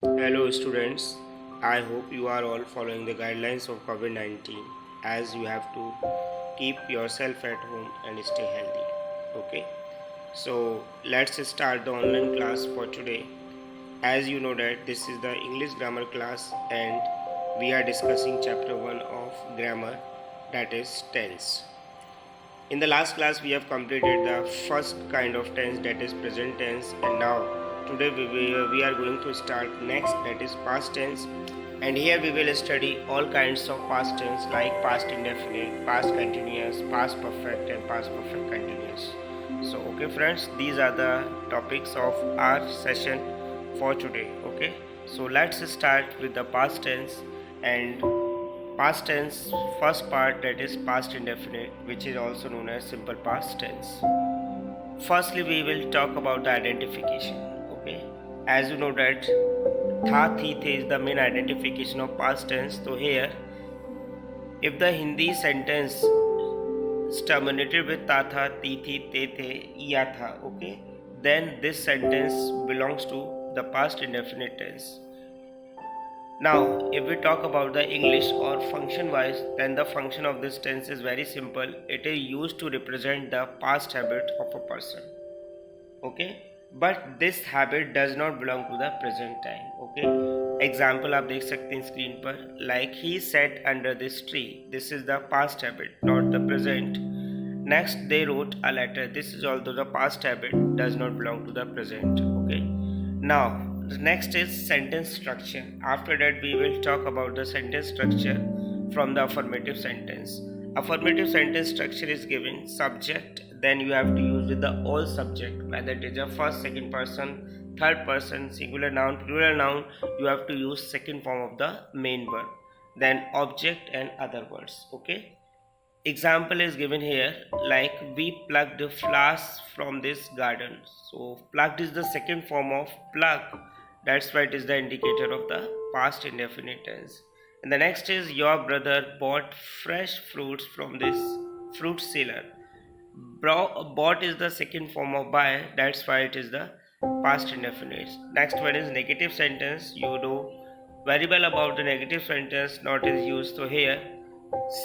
Hello students, I hope you are all following the guidelines of COVID-19 as you have to keep yourself at home and stay healthy. Okay, so let's start the online class for today. As you know that this is the English grammar class and we are discussing chapter 1 of grammar, that is tense. In the last class, we have completed the first kind of tense, that is present tense, and now today we are going to start next, that is past tense. And here we will study all kinds of past tense like past indefinite, past continuous, past perfect, and past perfect continuous. So, okay, friends, these are the topics of our session for today. Okay, so let's start with the past tense and past tense, first part, that is past indefinite, which is also known as simple past tense. Firstly, we will talk about the identification. Okay, as you know that tha thi the is the main identification of past tense. So here, if the Hindi sentence is terminated with ta tha, ti thi, te the, ya tha, okay, then this sentence belongs to the past indefinite tense. Now, if we talk about the English or function wise, then the function of this tense is very simple. It is used to represent the past habit of a person. Okay, but this habit does not belong to the present time. Okay, example आप देख सकते हैं screen पर, like he sat under this tree. This is the past habit, not the present. Next, they wrote a letter. This is also the past habit, does not belong to the present. Okay, now the next is sentence structure. After that, we will talk about the sentence structure from the affirmative sentence. Affirmative sentence structure is given subject, then you have to use with the all subject, whether it is a first, second person, third person, singular noun, plural noun, you have to use second form of the main verb, then object and other words. Okay, example is given here, like we plucked flowers from this garden. So plucked is the second form of plug, that's why it is the indicator of the past indefinite tense. And the next is your brother bought fresh fruits from this fruit seller. Bought is the second form of buy, that's why it is the past indefinite. Next one is negative sentence. You know very well about the negative sentence, not is used. So here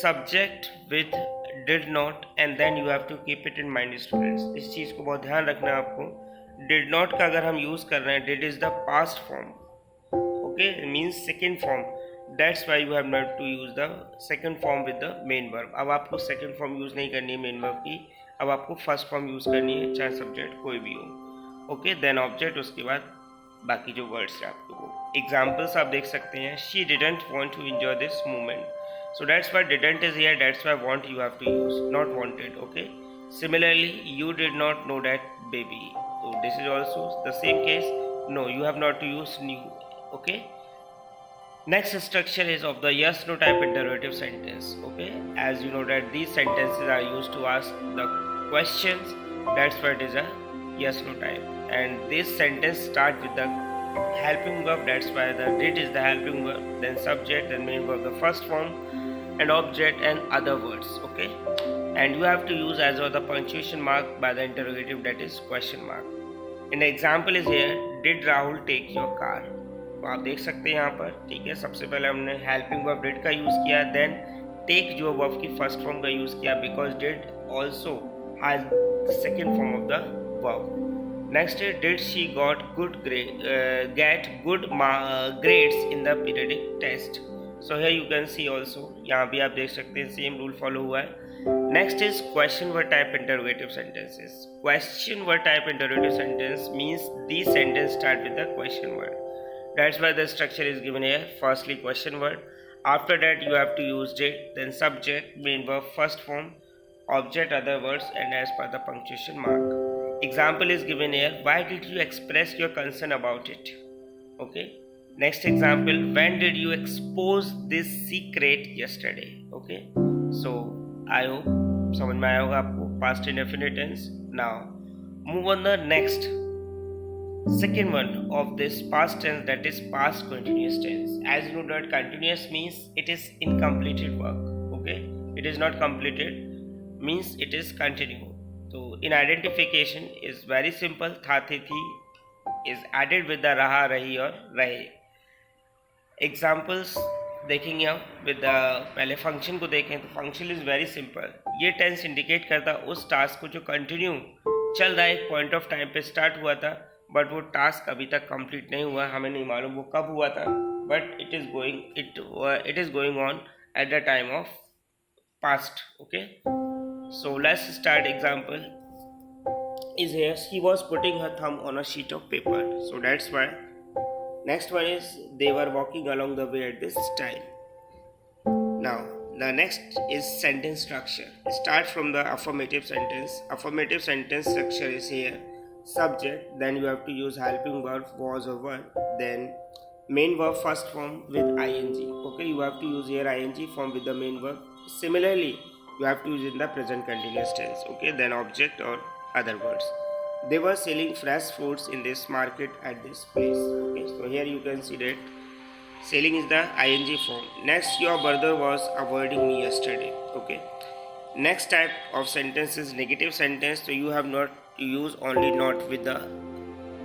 subject with did not, and then you have to keep it in mind students. इस चीज़ को बहुत ध्यान रखना है आपको. Did not का अगर हम यूज़ कर रहे हैं, did is the past form. Okay, it means second form. That's why you have not to use the second form with the main verb. अब आपको second form यूज़ नहीं करनी है main verb की, अब आपको first form यूज़ करनी है, चाहे subject कोई भी हो. Okay, then object, उसके बाद बाकी जो words है आपके वो. Examples आप देख सकते हैं. She didn't want to enjoy this moment. So that's why didn't is here. That's why want you have to use, not wanted. Okay. Similarly, you did not know that baby. So this is also the same case. No, you have not to use new. Okay. Next structure is of the yes no type interrogative sentence. Okay, as you know that these sentences are used to ask the questions, that's why it is a yes no type. And this sentence start with the helping verb, that's why the did is the helping verb, then subject, then main verb the first form, and object and other words. Okay, and you have to use as well the punctuation mark by the interrogative, that is question mark. An example is here, did Rahul take your car? तो आप देख सकते हैं यहाँ पर, ठीक है. सबसे पहले हमने हेल्पिंग वर्ब डिड का यूज़ किया, देन टेक जो वर्ब की फर्स्ट फॉर्म का यूज़ किया, because did also has the second form of the verb. Next है did she got good get good grades in the periodic test. So here you can see also, यहाँ भी आप देख सकते हैं same rule follow हुआ है. Next is question word type interrogative sentences. Question word type interrogative sentence means these sentences start with the question word. That's why the structure is given here. Firstly, question word. After that, you have to use did, then subject, main verb, first form, object, other words, and as per the punctuation mark. Example is given here. Why did you express your concern about it? Okay. Next example. When did you expose this secret yesterday? Okay. So I hope समझ में आया होगा आपको past indefinite tense. Now move on the next. Second one of this past tense, that is past continuous tense. As you know that continuous means it is incompleted work. Okay, it is not completed, means it is continuing. So in identification is very simple. Tha thi thi is added with the raha, rahi or rahe. Examples देखेंगे हम with पहले function को देखें तो function is very simple. ये tense indicate करता उस task को जो कंटिन्यू चल रहा है, एक पॉइंट ऑफ टाइम पे स्टार्ट हुआ था बट वो टास्क अभी तक कंप्लीट नहीं हुआ, हमें नहीं मालूम वो कब हुआ था, but it is going on at the time of past. Okay, so let's start. Example is here, she was putting her thumb on a sheet of paper, so that's why. Next one is they were walking along the way at this time. Now the next is sentence structure. Start from the affirmative sentence. Affirmative sentence structure is here: subject, then you have to use helping verb was or were, then main verb first form with ing. Okay, you have to use here ing form with the main verb. Similarly, you have to use in the present continuous tense. Okay, then object or other words. They were selling fresh fruits in this market at this place. Okay, so here you can see that selling is the ing form. Next, your brother was avoiding me yesterday. Okay, next type of sentence is negative sentence, so you have not to use only not with the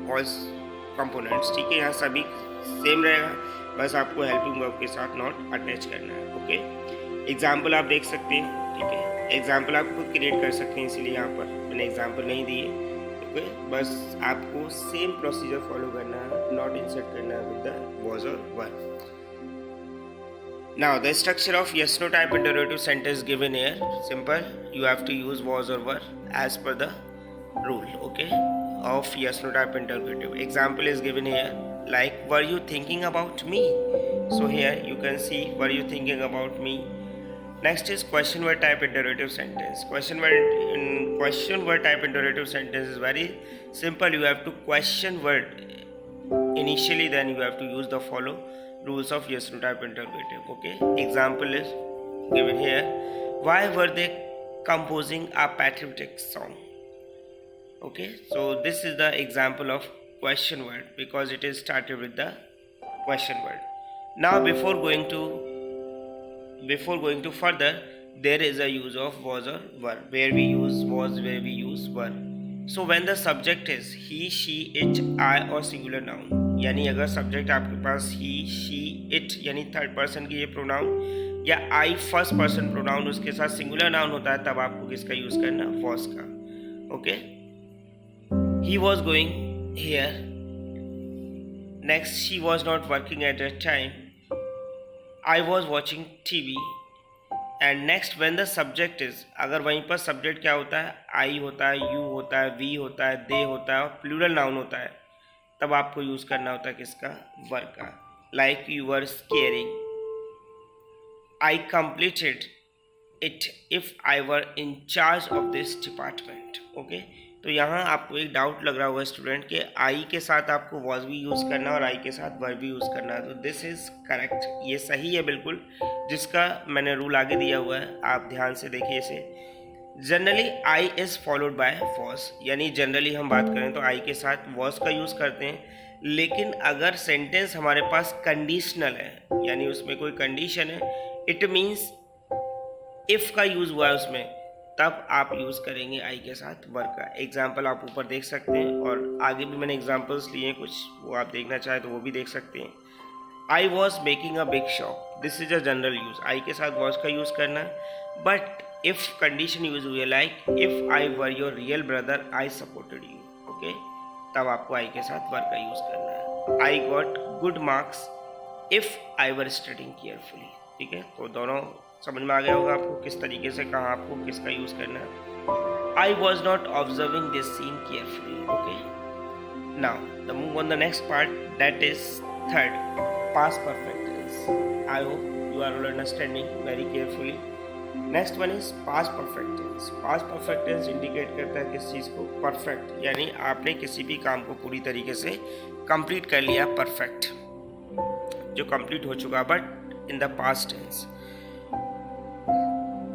all components. ठीक है, यहाँ सभी same रहेगा, बस आपको helping verb के साथ not attach करना है। ओके, एग्जाम्पल आप देख सकते हैं। ठीक है, एग्जाम्पल आप खुद क्रिएट कर सकते हैं, इसलिए यहाँ पर मैंने एग्जाम्पल नहीं दिए। ओके, बस आपको सेम प्रोसीजर फॉलो करना है, नॉट इंसर्ट करना है विद द वाज और वर। Now the structure of yes no type interrogative sentence given here, simple. You have to use was or were as per the rule, okay, of yes no type interrogative. Example is given here like were you thinking about me? So here you can see were you thinking about me. Next is question word type interrogative sentence. Question word type interrogative sentence is very simple. You have to question word initially, then you have to use the follow rules of yes no type interrogative. Okay, example is given here: why were they composing a patriotic song? Okay, so this is the example of question word because it is started with the question word. Now before going to further, there is a use of was or were, where we use was, where we use were. So when the subject is he, she, it, I और singular noun, यानी अगर subject आपके पास ही, she, it यानी third person की ये pronoun या आई first person pronoun उसके साथ सिंगुलर नाउन होता है, तब आपको किसका यूज करना, वॉज का। Okay, he was going here. Next, she was not working at that time, I was watching TV. And next, when the subject is, अगर वहीं पर सब्जेक्ट क्या होता है, आई होता है, यू होता है, वी होता है, दे होता है और प्लूरल नाउन होता है, तब आपको यूज करना होता है किसका, वर का। Like you were squaring, I completed it if I were in charge of this department. Okay, तो यहाँ आपको एक डाउट लग रहा होगा स्टूडेंट के आई के साथ आपको वॉज भी यूज़ करना और आई के साथ वर भी यूज़ करना है, तो दिस इज़ करेक्ट, ये सही है बिल्कुल, जिसका मैंने रूल आगे दिया हुआ है, आप ध्यान से देखिए इसे। Generally I is followed by was, यानी जनरली हम बात करें तो आई के साथ वॉज का यूज़ करते हैं, लेकिन अगर सेंटेंस हमारे पास कंडीशनल है, यानी उसमें कोई कंडीशन है, इट मीन्स इफ़ का यूज़ हुआ है उसमें, तब आप यूज़ करेंगे आई के साथ वर का। एग्जाम्पल आप ऊपर देख सकते हैं और आगे भी मैंने एग्जाम्पल्स लिए हैं कुछ, वो आप देखना चाहें तो वो भी देख सकते हैं। I was making a big shop, this is a general use, I के साथ वॉज का यूज़ करना, बट इफ़ कंडीशन यूज हुई है like if I were your real brother I supported you, okay, तब आपको आई के साथ वर का यूज़ करना है। I got good marks if I were studying carefully, ठीक है, तो दोनों समझ में आ गया होगा आपको किस तरीके से कहाँ आपको किसका यूज़ करना है। I was not observing this scene carefully. Okay, now the move on the next part, that is third, past perfect tense. I hope you are all understanding very carefully. Next one is past perfect tense. Past perfect tense indicate करता है किस चीज़ को, perfect, यानी आपने किसी भी काम को पूरी तरीके से complete कर लिया, perfect, जो complete हो चुका, but in the past tense.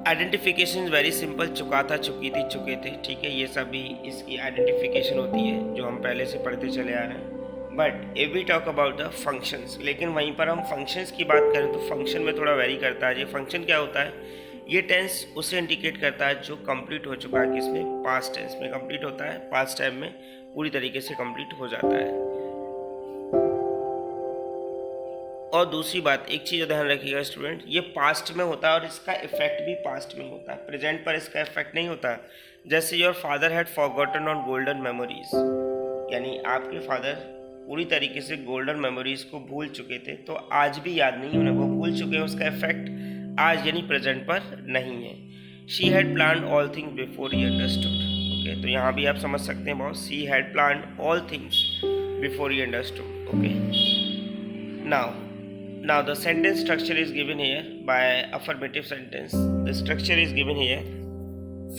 Identification very simple, चुका था, चुकी थी, चुके थे, ठीक है, ये सभी इसकी आइडेंटिफिकेशन होती है जो हम पहले से पढ़ते चले आ रहे हैं। But if we talk about the functions, लेकिन वहीं पर हम फंक्शंस की बात करें तो फंक्शन में थोड़ा वेरी करता है। ये फंक्शन क्या होता है, ये टेंस उसे इंडिकेट करता है जो कंप्लीट हो चुका है, किसमें, पास्ट टेंस में कंप्लीट होता है, पास्ट टाइम में पूरी तरीके से कंप्लीट हो जाता है। और दूसरी बात, एक चीज़ ध्यान रखिएगा स्टूडेंट, ये पास्ट में होता है और इसका इफेक्ट भी पास्ट में होता है, प्रेजेंट पर इसका इफेक्ट नहीं होता। जैसे your father had forgotten on golden memories, यानी आपके फादर पूरी तरीके से गोल्डन मेमोरीज को भूल चुके थे, तो आज भी याद नहीं उन्हें, वो भूल चुके हैं, उसका इफेक्ट आज यानी प्रेजेंट पर नहीं है। She had plan all things before he understood. Okay, तो यहाँ भी आप समझ सकते हैं बहुत, she had plan all things before he understood. Okay, now the sentence structure is given here by affirmative sentence. The structure is given here.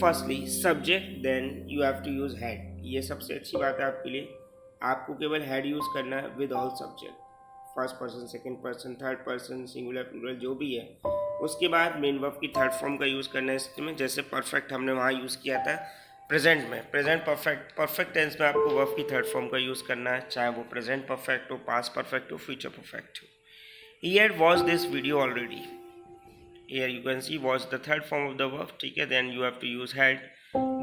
Firstly subject, then you have to use had. ये सबसे अच्छी बात है आपके लिए, आपको केवल had use करना है with all subject, first person, second person, third person, singular plural जो भी है। उसके बाद मेन वर्ब की थर्ड फॉर्म का यूज़ करना है इसमें, जैसे परफेक्ट हमने वहाँ यूज़ किया था प्रेजेंट में, प्रेजेंट परफेक्ट टेंस में आपको वर्ब की थर्ड फॉर्म का यूज़ करना है, चाहे वो प्रेजेंट परफेक्ट हो, पास्ट परफेक्ट हो, फ्यूचर परफेक्ट हो। He had watched this video already. Here you can see watch the third form of the verb, ठीक है, then you have to use had.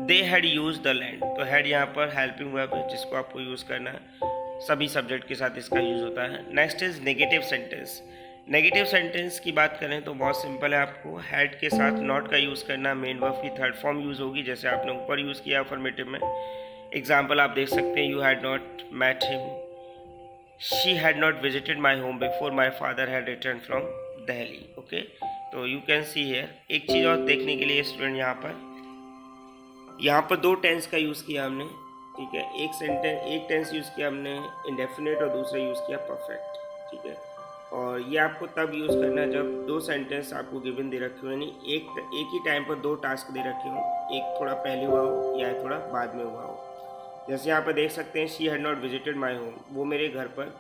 They had used the land, तो had यहाँ पर helping verb है जिसको आपको use करना है, सभी सब्जेक्ट के साथ इसका यूज़ होता है। Next is negative sentence. Negative sentence की बात करें तो बहुत सिंपल है, आपको हैड के साथ नॉट का यूज़ करना, मेन वर्ब की थर्ड फॉर्म यूज़ होगी, जैसे आपने ऊपर यूज़ किया अफर्मेटिव में। एग्जाम्पल आप देख सकते हैं, you had not met him, she had not visited my home before my father had returned from Delhi. Okay, तो you can see here, एक चीज़ और देखने के लिए स्टूडेंट, यहाँ पर दो टेंस का यूज़ किया हमने, ठीक है, एक टेंस यूज़ किया हमने इंडेफिनिट और दूसरा यूज़ किया परफेक्ट, ठीक है। और ये आपको तब यूज़ करना है जब दो सेंटेंस आपको गिवन दे रखे हो, यानी एक ही टाइम पर दो टास्क दे रखे हो, एक थोड़ा पहले हुआ हो या थोड़ा बाद में हुआ हो। जैसे यहाँ पर देख सकते हैं, she had not visited my home, वो मेरे घर पर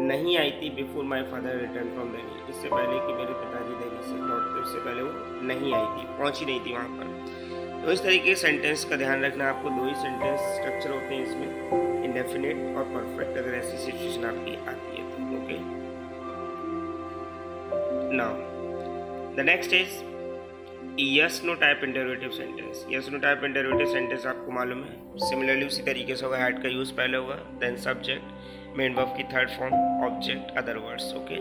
नहीं आई थी before my father return from Delhi, इससे पहले कि मेरे पिताजी दिल्ली से लौटते, उससे पहले वो नहीं आई थी, पहुँची नहीं थी वहाँ पर। तो इस तरीके से सेंटेंस का ध्यान रखना, आपको दो ही सेंटेंस स्ट्रक्चर होते हैं इसमें, इंडेफिनिट और परफेक्ट, अगर ऐसी सिचुएशन आपकी आती है तो। Okay, now the next is yes no type interrogative sentence. Yes no type interrogative sentence आपको मालूम है, सिमिलरली उसी तरीके से होगा, हैड का यूज़ पहले होगा, देन सब्जेक्ट, मेन वर्ब की third form, object, other words. Okay,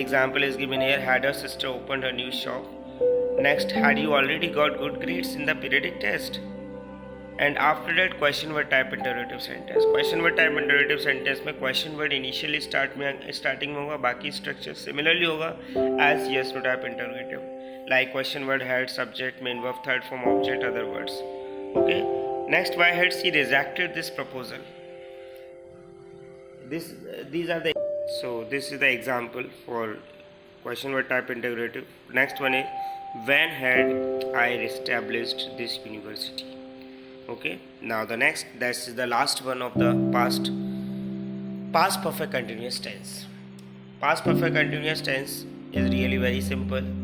example is given here, had her sister opened her new shop. Next, had you already got good grades in the periodic test. And after that question word type interrogative sentence. Question word type interrogative sentence में question word initially starting में होगा, बाकी structure similarly होगा as yes no type interrogative, like question word, head, subject, main verb, third form, object, other words. Okay, next, why had she rejected this proposal? These are the, so this is the example for question word type interrogative. Next one is, when had I established this university? Okay, now the next, this is the last one of the past perfect continuous tense. Past perfect continuous tense is really very simple.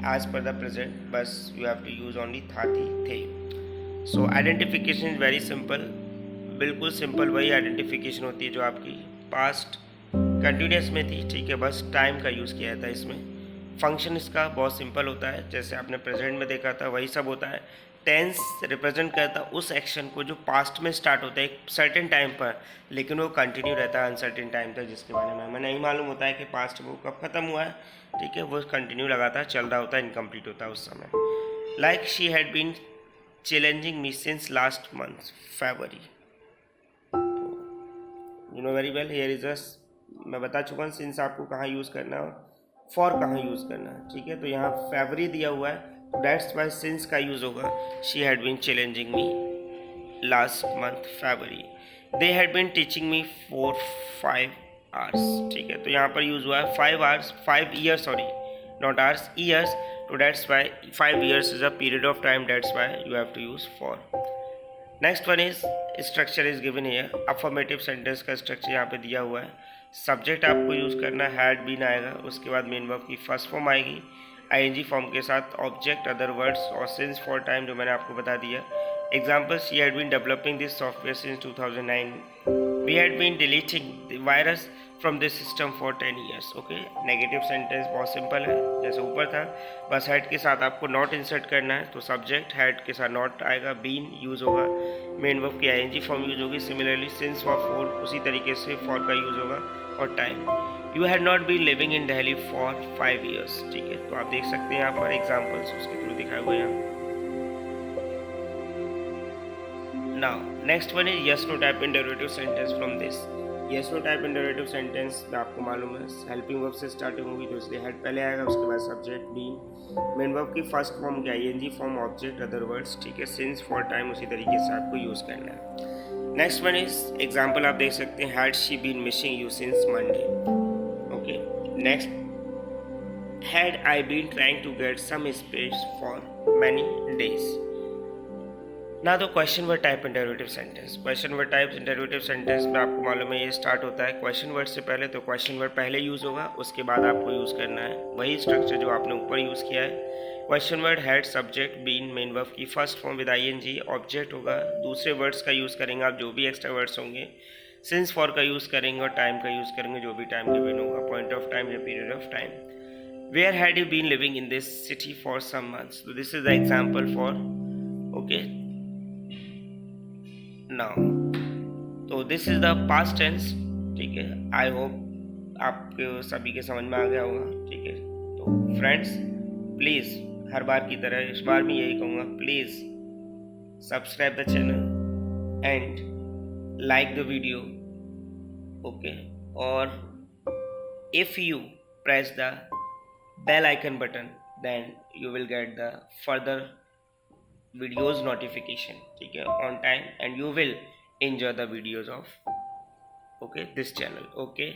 As per the present, but you have to use only था, थी, थे. So identification is very simple, बिल्कुल simple वही identification होती है जो आपकी past continuous में थी, ठीक है, बस टाइम का यूज़ किया था इसमें। फंक्शन इसका बहुत सिंपल होता है, जैसे आपने प्रेजेंट में देखा था वही सब होता है। टेंस रिप्रेजेंट करता उस एक्शन को जो पास्ट में स्टार्ट होता है एक सर्टेन टाइम पर, लेकिन वो कंटिन्यू रहता है अनसर्टेन टाइम तक, जिसके बारे में हमें नहीं मालूम होता है कि पास्ट वो कब ख़त्म हुआ है, ठीक है, वो कंटिन्यू लगातार चल रहा होता है, इनकम्प्लीट होता है उस समय। Like she had been challenging me since last month February. You know very well, here is मैं बता चुका हूँ सिंस आपको कहाँ यूज़ करना है, फॉर कहाँ यूज़ करना है, ठीक है। तो यहाँ फरवरी दिया हुआ है, दैट्स वाई सिंस का यूज़ होगा। She had been challenging me last month February, they had been teaching me for 5 hours, ठीक है। तो यहाँ पर यूज़ हुआ है 5 hours, 5 years, sorry not hours, years, तो that's why 5 years is a period of time, that's why you have to use for. Next one is structure is given here, affirmative sentence का structure यहाँ पे दिया हुआ है। Subject आपको use करना है, हैड बीन आएगा, उसके बाद मेन वर्ब की फर्स्ट फॉर्म आएगी आईएनजी फॉर्म के साथ, ऑब्जेक्ट, अदर वर्ड्स और सिंस फॉर टाइम जो मैंने आपको बता दिया। Example, she had been developing this software since 2009, we had been deleting the virus from this system for 10 years। Okay, negative sentence बहुत सिंपल है, जैसे ऊपर था, बस हैड के साथ आपको नॉट इंसर्ट करना है, तो सब्जेक्ट हैड के साथ नॉट आएगा, बीन यूज़ होगा, मेन वर्ब की आईएनजी फॉर्म यूज़ होगी, सिमिलरली सिंस फॉर उसी तरीके से फॉर का यूज़ होगा और time. You had not been living in Delhi for 5 years। ठीक है, तो आप देख सकते हैं यहाँ पर एग्जाम्पल्स उसके थ्रू दिखाए हुए हैं। Now next one is yes no type interrogative sentence from this. Yes no type interrogative sentence में आपको मालूम है हेल्पिंग वर्ब से स्टार्टिंग होगी, तो इसलिए हेड पहले आएगा, उसके बाद सब्जेक्ट बीन, मेन वर्ब की फर्स्ट फॉर्म क्या ING form object other words. ठीक है, सिंस फॉर टाइम उसी तरीके से आपको यूज करना है। नेक्स्ट वन इज एग्जाम्पल आप देख सकते हैं, had she been missing you since Monday. Okay, next, had I been trying to get some space for many days। ना तो question word type interrogative sentence, question word type interrogative sentence में आपको मालूम है ये स्टार्ट होता है question word से पहले, तो क्वेश्चन वर्ड पहले यूज होगा, उसके बाद आपको यूज करना है वही स्ट्रक्चर जो आपने ऊपर यूज किया है। Question word had subject been main verb की first form with ING, object होगा, दूसरे वर्ड्स का यूज करेंगे आप जो भी एक्स्ट्रा वर्ड्स होंगे, सिंस फॉर का यूज करेंगे और टाइम का यूज करेंगे जो भी टाइम गिवन होगा, पॉइंट ऑफ टाइम या period of time. Where had you been living in this city for some months? So this is the example for, okay, now, तो this is the past tense। ठीक है, I hope आपके सभी के समझ में आ गया होगा। ठीक है, तो फ्रेंड्स प्लीज़ हर बार की तरह इस बार भी यही कहूँगा, please subscribe the channel and like the video. Okay, और if you press the bell icon button, then you will get the further videos notification, ठीक है, on time, and you will enjoy the videos of, okay, this channel। okay,